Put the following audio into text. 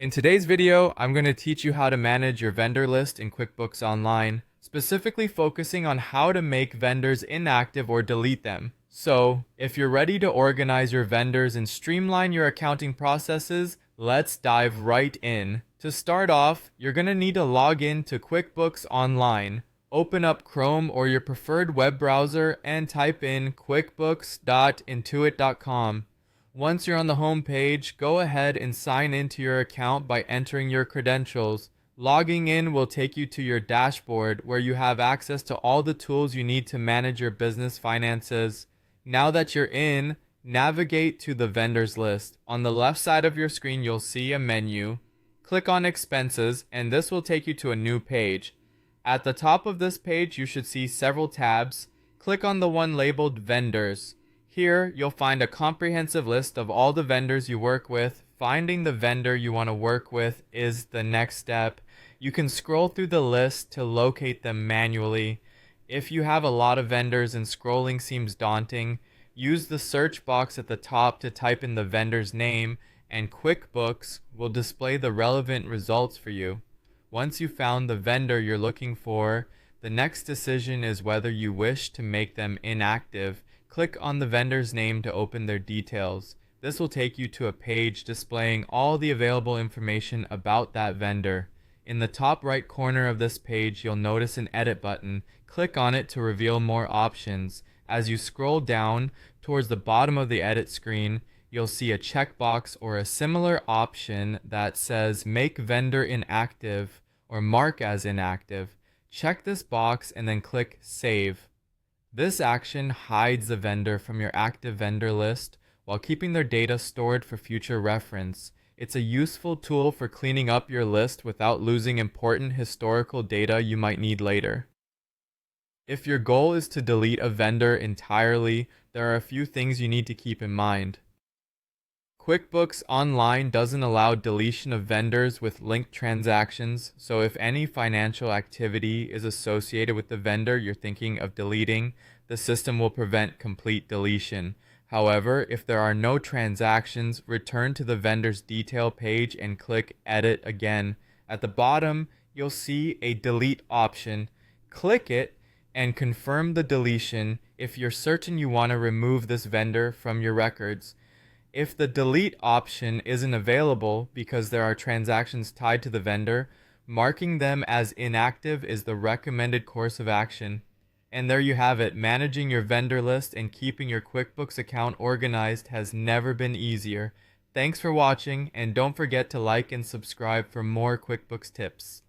In today's video, I'm going to teach you how to manage your vendor list in QuickBooks Online, specifically focusing on how to make vendors inactive or delete them. So, if you're ready to organize your vendors and streamline your accounting processes, let's dive right in. To start off, you're going to need to log in to QuickBooks Online. Open up Chrome or your preferred web browser and type in quickbooks.intuit.com. Once you're on the home page, go ahead and sign into your account by entering your credentials. Logging in will take you to your dashboard where you have access to all the tools you need to manage your business finances. Now that you're in, navigate to the vendors list. On the left side of your screen, you'll see a menu. Click on expenses and this will take you to a new page. At the top of this page, you should see several tabs. Click on the one labeled vendors. Here, you'll find a comprehensive list of all the vendors you work with. Finding the vendor you want to work with is the next step. You can scroll through the list to locate them manually. If you have a lot of vendors and scrolling seems daunting, use the search box at the top to type in the vendor's name, and QuickBooks will display the relevant results for you. Once you've found the vendor you're looking for, the next decision is whether you wish to make them inactive. Click on the vendor's name to open their details. This will take you to a page displaying all the available information about that vendor. In the top right corner of this page, you'll notice an edit button. Click on it to reveal more options. As you scroll down towards the bottom of the edit screen, you'll see a checkbox or a similar option that says Make Vendor Inactive or Mark as Inactive. Check this box and then click Save. This action hides the vendor from your active vendor list while keeping their data stored for future reference. It's a useful tool for cleaning up your list without losing important historical data you might need later. If your goal is to delete a vendor entirely, there are a few things you need to keep in mind. QuickBooks Online doesn't allow deletion of vendors with linked transactions, so if any financial activity is associated with the vendor you're thinking of deleting, the system will prevent complete deletion. However, if there are no transactions, return to the vendor's detail page and click Edit again. At the bottom, you'll see a Delete option. Click it and confirm the deletion if you're certain you want to remove this vendor from your records. If the delete option isn't available because there are transactions tied to the vendor, marking them as inactive is the recommended course of action. And there you have it. Managing your vendor list and keeping your QuickBooks account organized has never been easier. Thanks for watching, and don't forget to like and subscribe for more QuickBooks tips.